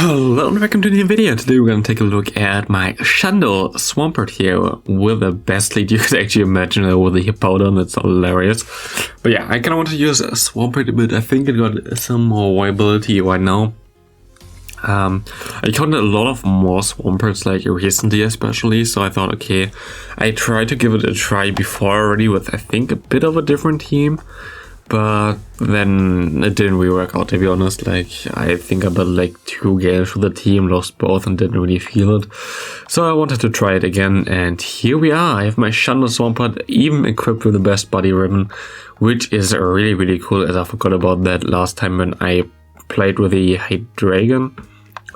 Hello and welcome to the video. Today we're going to take a look at my Shundo Swampert here with the best lead you could actually imagine with the Hippodon. It's hilarious. But yeah, I kind of want to use Swampert a bit. I think it got some more viability right now. I counted a lot of more Swamperts like recently especially, so I thought okay, I tried to give it a try before already with I think a bit of a different team. But then it didn't really work out, to be honest. Like, I think I built like 2 games with the team, lost both and didn't really feel it. So I wanted to try it again, and here we are. I have my Shundo Swampert even equipped with the best body ribbon, which is really, really cool, as I forgot about that last time when I played with the Dragon.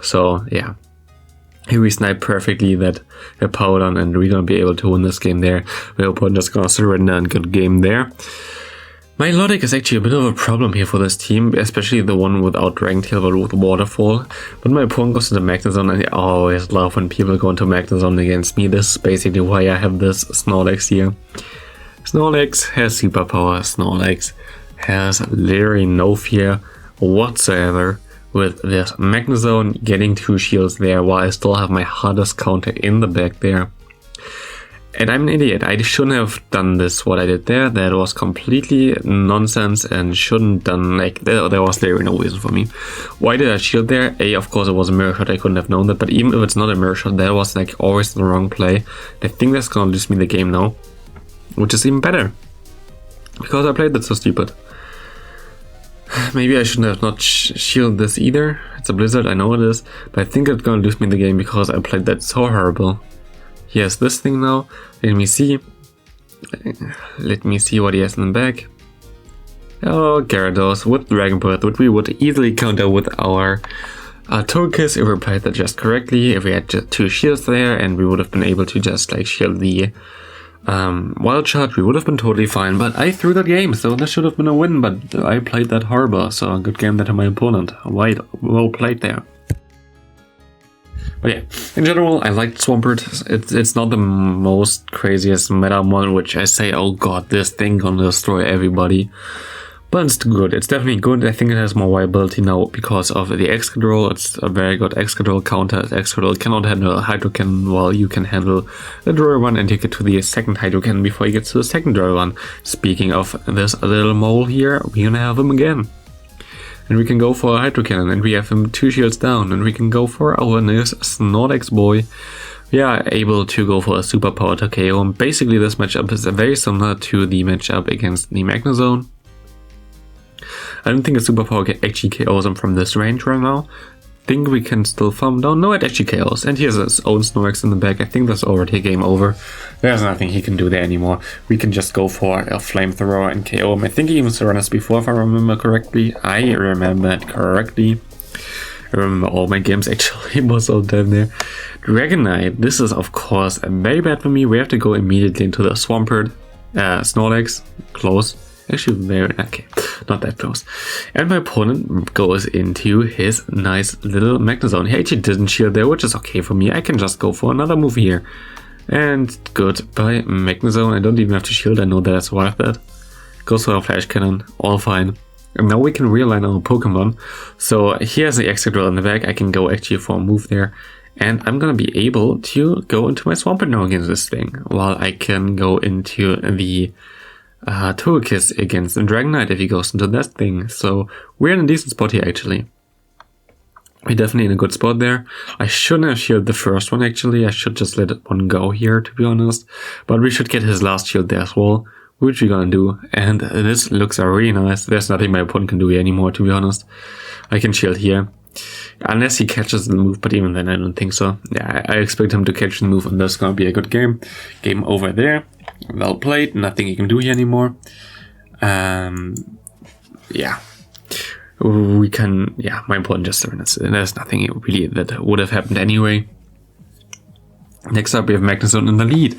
So, yeah. Here we snipe perfectly that Hippodon, and we're gonna be able to win this game there. We're just gonna surrender and good game there. My logic is actually a bit of a problem here for this team, especially the one without Dragon Tail but with Waterfall. But my opponent goes to the Magnezone, and I always love when people go into Magnezone against me. This is basically why I have this Snorlax here. Snorlax has superpower. Snorlax has literally no fear whatsoever with this Magnezone, getting 2 shields there while I still have my hardest counter in the back there. And I'm an idiot. I shouldn't have done this, what I did there. That was completely nonsense and shouldn't done, like, there was literally no reason for me. Why did I shield there? A, of course it was a mirror shot, I couldn't have known that, but even if it's not a mirror shot, that was like always the wrong play. I think that's gonna lose me the game now, which is even better, because I played that so stupid. Maybe I shouldn't have not shielded this either. It's a blizzard, I know it is, but I think it's gonna lose me the game because I played that so horrible. He has this thing now. Let me see what he has in the back. Oh, Gyarados with Dragon Breath, which we would easily counter with our Togekiss if we played that just correctly. If we had just 2 shields there and we would have been able to just like shield the Wild Charge, we would have been totally fine. But I threw that game, so this should have been a win, but I played that horrible. So a good game there to my opponent. Well played there. But yeah, in general, I liked Swampert. It's not the most craziest meta one, which I say, oh god, this thing gonna destroy everybody. But it's good. It's definitely good. I think it has more viability now because of the Excadrill. It's a very good Excadrill counter. Excadrill cannot handle Hydro Cannon while you can handle the Draw One, and you get to the second Hydro Cannon before you get to the second Draw One. Speaking of this little mole here, we're gonna have him again. And we can go for a Hydro Cannon, and we have him 2 shields down, and we can go for our nice Snorlax boy. We are able to go for a superpower to KO, and basically this matchup is very similar to the matchup against the Magnezone. I don't think a superpower can actually KOs him from this range right now. I think we can still farm down. No, it actually KOs, and he has his own Snorlax in the back. I think that's already a game over. There's nothing he can do there anymore. We can just go for a Flamethrower and KO him. I think he even surrendered us before, if I remember correctly. I remember it correctly. I remember all my games actually, most of them there. Dragonite, this is of course very bad for me. We have to go immediately into the Swampert. Snorlax, close. Actually, very okay, not that close. And my opponent goes into his nice little Magnezone. He actually didn't shield there, which is okay for me. I can just go for another move here. And goodbye, Magnezone. I don't even have to shield. I know that I survived that. Goes for a Flash Cannon, all fine. And now we can realign our Pokemon. So here's the Excadrill in the back. I can go actually for a move there. And I'm gonna be able to go into my Swampert now against this thing, while I can go into the Togekiss against Dragonite if he goes into that thing. So we're in a decent spot here actually. We're definitely in a good spot there. I shouldn't have shielded the first one actually. I should just let one go here, to be honest. But we should get his last shield there as well, which we're gonna do. And this looks really nice. There's nothing my opponent can do here anymore, to be honest. I can shield here. Unless he catches the move, but even then I don't think so. Yeah, I expect him to catch the move, and that's gonna be a good game. Game over there. Well played, nothing you can do here anymore. Yeah. We can, yeah, my opponent just surrenders. There's nothing really that would have happened anyway. Next up we have Magnezone in the lead.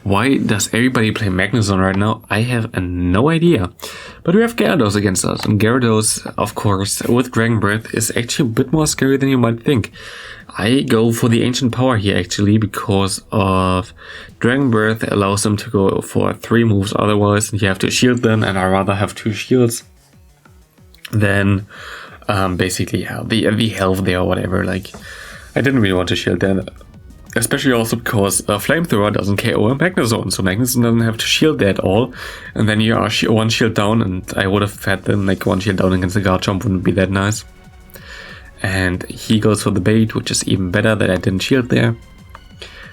Why does everybody play Magnezone right now? I have no idea. But we have Gyarados against us, and Gyarados, of course, with Dragon Breath is actually a bit more scary than you might think. I go for the Ancient Power here actually because of Dragon Breath allows them to go for 3 moves otherwise, and you have to shield them, and I rather have 2 shields than basically, yeah, the health there or whatever. Like, I didn't really want to shield that. Especially also because Flamethrower doesn't KO a Magnezone, so Magnezone doesn't have to shield that at all. And then you are one shield down, and I would have had them like one shield down against the Garchomp, wouldn't be that nice. And he goes for the bait, which is even better that I didn't shield there.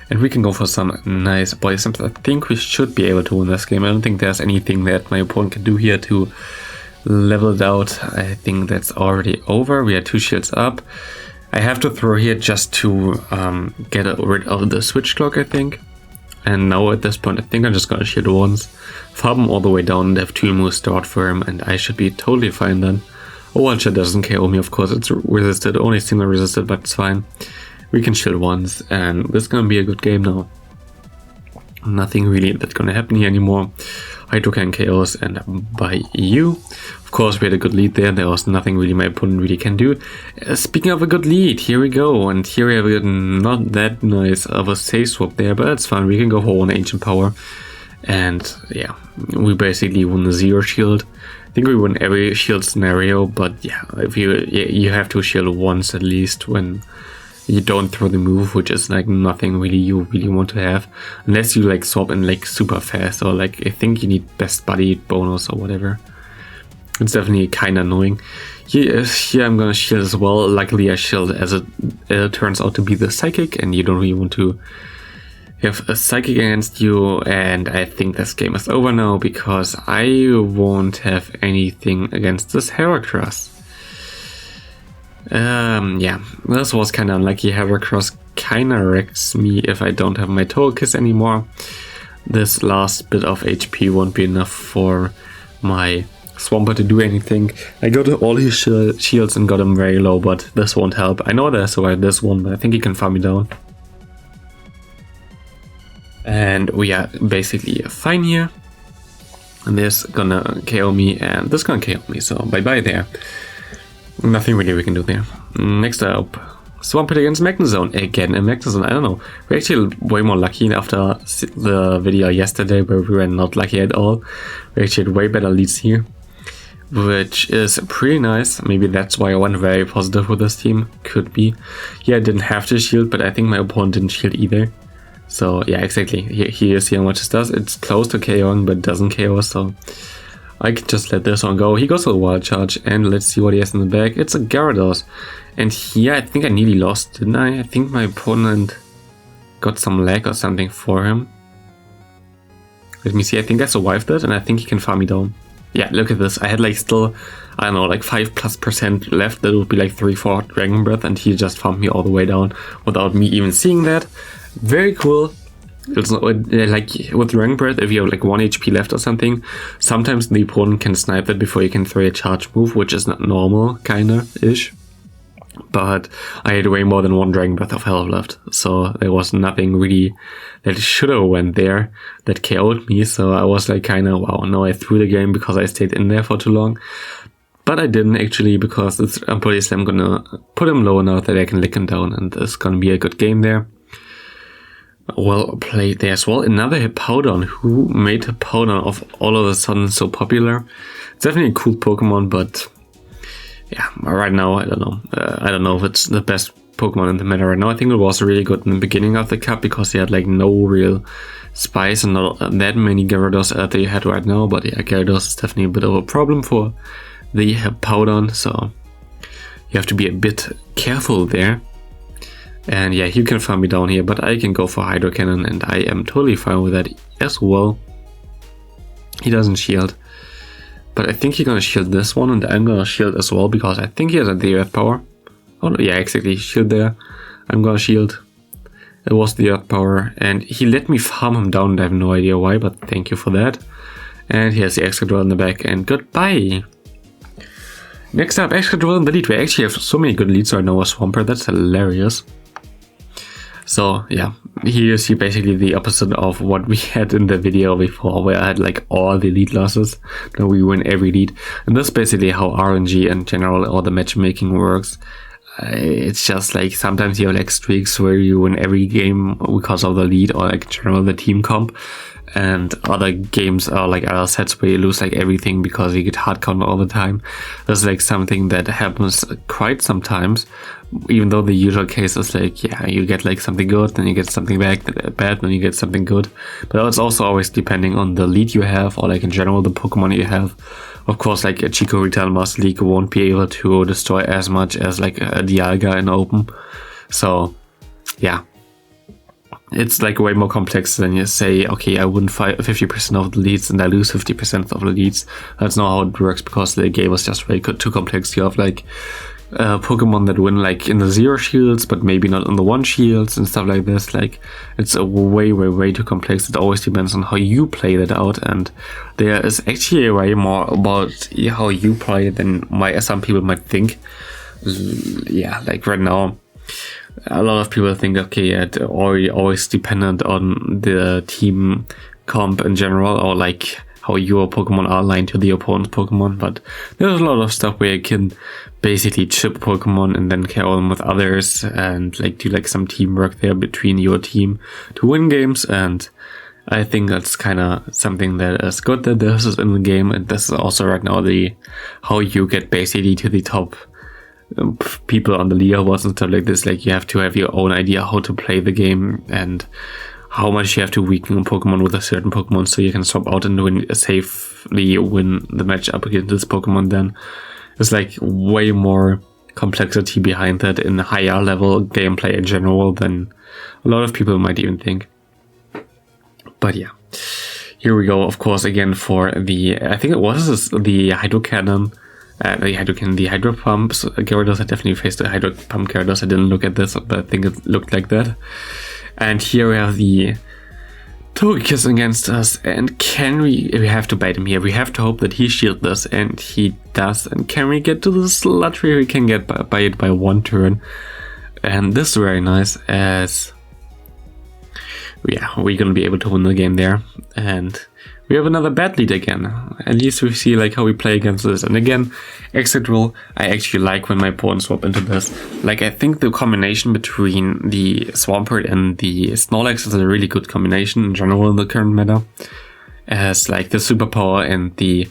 And we can go for some nice body slams. I think we should be able to win this game. I don't think there's anything that my opponent can do here to level it out. I think that's already over. We are 2 shields up. I have to throw here just to get rid of the switch clock, I think. And now at this point, I think I'm just gonna shield once, farm him all the way down, and have 2 moves stored for him, and I should be totally fine then. Oh, one shot doesn't KO me, of course, it's resisted, only single resisted, but it's fine. We can shield once, and this is gonna be a good game now. Nothing really that's gonna happen here anymore. Hydro Cannon KOs and by you. Of course, we had a good lead there. There was nothing really my opponent really can do. Speaking of a good lead, here we go. And here we have a not that nice of a save swap there, but it's fine. We can go for 1 Ancient Power. And yeah, we basically won the 0 shield. I think we win every shield scenario, but yeah, if you have to shield once at least when you don't throw the move, which is like nothing really you really want to have, unless you like swap in like super fast, or like I think you need best buddy bonus or whatever. It's definitely kind of annoying. Here I'm gonna shield as well. Luckily I shield as it turns out to be the Psychic, and you don't really want to have a Psychic against you, and I think this game is over now because I won't have anything against this Heracross. Yeah, this was kind of unlucky. Heracross kind of wrecks me if I don't have my Togekiss anymore. This last bit of HP won't be enough for my Swampert to do anything. I got all his shields and got him very low, but this won't help. I know that I survived this one, but I think he can farm me down. And we are basically fine here. And this gonna KO me, and this gonna KO me, so bye-bye there. Nothing really we can do there. Next up, Swampert against Magnezone. Again, a Magnezone, I don't know. We're actually way more lucky after the video yesterday where we were not lucky at all. We actually had way better leads here, which is pretty nice. Maybe that's why I went very positive with this team. Could be. Yeah, I didn't have to shield, but I think my opponent didn't shield either. So yeah, exactly. Here you see how much it does. It's close to KOing, but doesn't KO, so I can just let this one go. He goes for a Wild Charge, and let's see what he has in the bag. It's a Gyarados. And here I think I nearly lost, didn't I? I think my opponent got some lag or something for him. Let me see, I think I survived that, and I think he can farm me down. Yeah, look at this. I had like still, I don't know, like 5+% left. That would be like 3-4 Dragon Breath, and he just farmed me all the way down without me even seeing that. Very cool. It's not, like with Dragon Breath, if you have like 1 HP left or something, sometimes the opponent can snipe that before you can throw a charge move, which is not normal, kinda-ish. But I had way more than 1 Dragon Breath of health left, so there was nothing really that should have went there that KO'd me, so I was like kinda, wow, now I threw the game because I stayed in there for too long. But I didn't actually, because I'm pretty sure I'm gonna put him low enough that I can lick him down, and it's gonna be a good game there. Well played there as well. Another Hippowdon. Who made Hippowdon of all of a sudden so popular? It's definitely a cool Pokemon, but yeah, right now I don't know. I don't know if it's the best Pokemon in the meta right now. I think it was really good in the beginning of the cup because they had like no real spice and not that many Gyarados that you had right now. But yeah, Gyarados is definitely a bit of a problem for the Hippowdon, so you have to be a bit careful there. And yeah, you can farm me down here, but I can go for Hydro Cannon, and I am totally fine with that as well. He doesn't shield, but I think he's gonna shield this one, and I'm gonna shield as well because I think he has the Earth Power. Oh yeah, exactly, shield there. I'm gonna shield. It was the Earth Power, and he let me farm him down, and I have no idea why, but thank you for that. And he has the Excadrill in the back, and goodbye. Next up, Excadrill in the lead. We actually have so many good leads right now with Swampert, that's hilarious. So yeah, here you see basically the opposite of what we had in the video before, where I had like all the lead losses. Now we win every lead, and that's basically how RNG in general or the matchmaking works. it's just like sometimes you have like streaks where you win every game because of the lead or like in general the team comp, and other games are like other sets where you lose like everything because you get hard counted all the time. That's like something that happens quite sometimes, even though the usual case is like, yeah, you get like something good, then you get something bad, then you get something good. But it's also always depending on the lead you have, or like in general the Pokemon you have. Of course, like a Chico Retail Master League won't be able to destroy as much as like a Dialga in Open. So yeah, it's like way more complex than you say, okay, I win 50% of the leads and I lose 50% of the leads. That's not how it works, because the game is just way too complex. You have like Pokemon that win like in the 0 shields, but maybe not on the 1 shields and stuff like this. Like, it's a way too complex. It always depends on how you play that out, and there is actually way more about how you play than some people might think. Yeah, like right now, a lot of people think, okay, it's always dependent on the team comp in general, or like how your Pokemon are aligned to the opponent's Pokemon, but there's a lot of stuff where you can basically chip Pokemon and then carry them with others and like do like some teamwork there between your team to win games. And I think that's kind of something that is good that this is in the game, and this is also right now how you get basically to the top people on the leaderboards and stuff like this. Like, you have to have your own idea how to play the game and how much you have to weaken a Pokemon with a certain Pokemon so you can swap out and safely win the match up against this Pokemon. Then there's like way more complexity behind that in higher level gameplay in general than a lot of people might even think. But yeah, here we go. Of course, again for I think it was the Hydro Cannon. The Hydro Pumps Gyarados. I definitely faced the Hydro Pump Gyarados. I didn't look at this, but I think it looked like that. And here we have the Togekiss against us, and we have to bait him here. We have to hope that he shields this, and he does. And can we get to the slot where we can get by it by 1 turn? And this is very nice, as yeah, we're gonna be able to win the game there. And we have another bad lead again. At least we see like how we play against this. And again, exit rule, I actually like when my opponents swap into this. Like, I think the combination between the Swampert and the Snorlax is a really good combination in general in the current meta. As like the superpower and the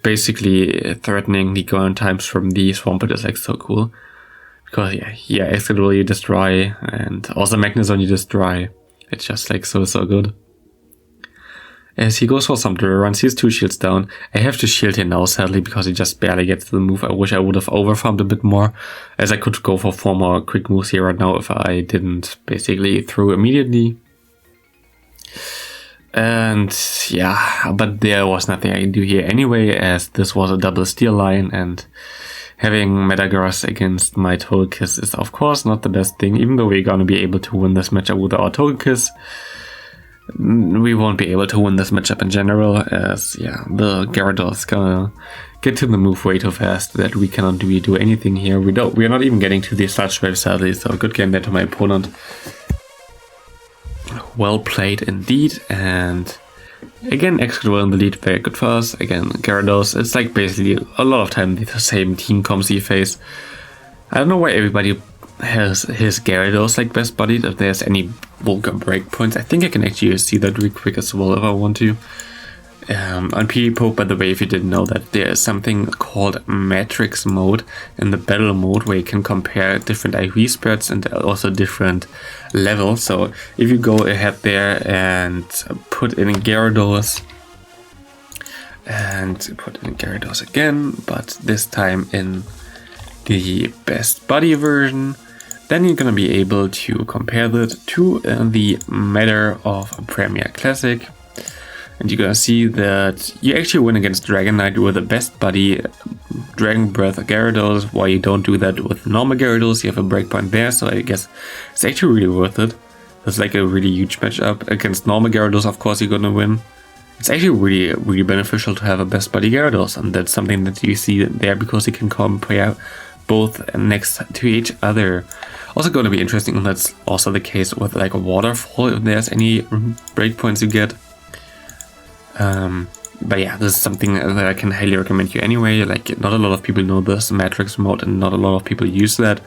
basically threatening the ground types from the Swampert is like so cool. Because yeah, exit rule you destroy, and also Magnezone you destroy. It's just like so good. As he goes for some runs, he's 2 shields down. I have to shield here now, sadly, because he just barely gets to the move. I wish I would have overfarmed a bit more, as I could go for 4 more quick moves here right now if I didn't basically throw immediately. And yeah, but there was nothing I can do here anyway, as this was a double steel line, and having Metagross against my Togekiss is of course not the best thing. Even though we're gonna be able to win this matchup with our Togekiss, we won't be able to win this matchup in general, as yeah, the Gyarados gonna get to the move way too fast that we cannot really do anything here. We are not even getting to the sludge wave, sadly, so good game there to my opponent. Well played indeed, and again, exit rule in the lead, very good for us. Again, Gyarados, it's like basically a lot of time the same team comps you face. I don't know why everybody has his Gyarados like best buddied, if there's any vulgar breakpoints. I think I can actually see that real quick as well if I want to. On PvPoke, by the way, if you didn't know that, there is something called Matrix mode in the battle mode where you can compare different IV spreads and also different levels. So if you go ahead there and put in Gyarados again, but this time in the best buddy version, then you're gonna be able to compare that to the Matter of Premier Classic. And you're gonna see that you actually win against Dragonite with the best buddy Dragon Breath Gyarados, while you don't do that with normal Gyarados. You have a breakpoint there, so I guess it's actually really worth it. It's like a really huge matchup. Against normal Gyarados, of course, you're gonna win. It's actually really beneficial to have a best buddy Gyarados, and that's something that you see there because you can compare both next to each other. Also gonna be interesting, and that's also the case with like a Waterfall, if there's any breakpoints you get. But yeah, this is something that I can highly recommend you anyway. Like, not a lot of people know this Matrix mode and not a lot of people use that.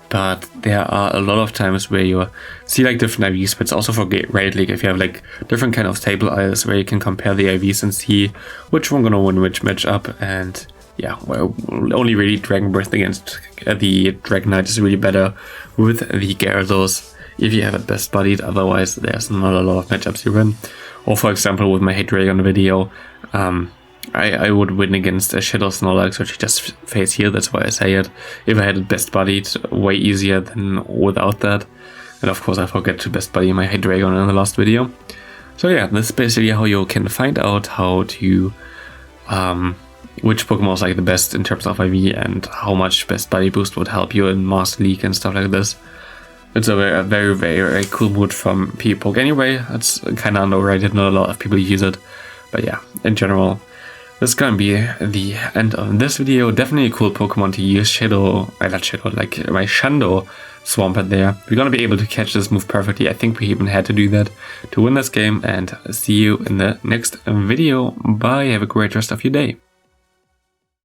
But there are a lot of times where you see like different IV splits, also for Raid League, if you have like different kind of stable IVs where you can compare the IVs and see which one gonna win which matchup. And yeah, well, only really Dragon Breath against the Dragon Knight is really better with the Gyarados if you have it best buddied, otherwise there's not a lot of matchups you win. Or for example, with my Hydreigon video, I would win against a Shadow Snorlax, which just face here, that's why I say it. If I had it best buddied, way easier than without that. And of course I forget to best buddy my Hydreigon in the last video. So yeah, this is basically how you can find out how to which Pokemon is like the best in terms of IV and how much best buddy boost would help you in Master League and stuff like this. It's a very cool mode from P-Poke anyway. It's kind of underrated, not a lot of people use it. But yeah, in general, this is gonna be the end of this video. Definitely a cool Pokemon to use. Like my Shundo Swampert there. We're gonna be able to catch this move perfectly. I think we even had to do that to win this game. And see you in the next video. Bye, have a great rest of your day.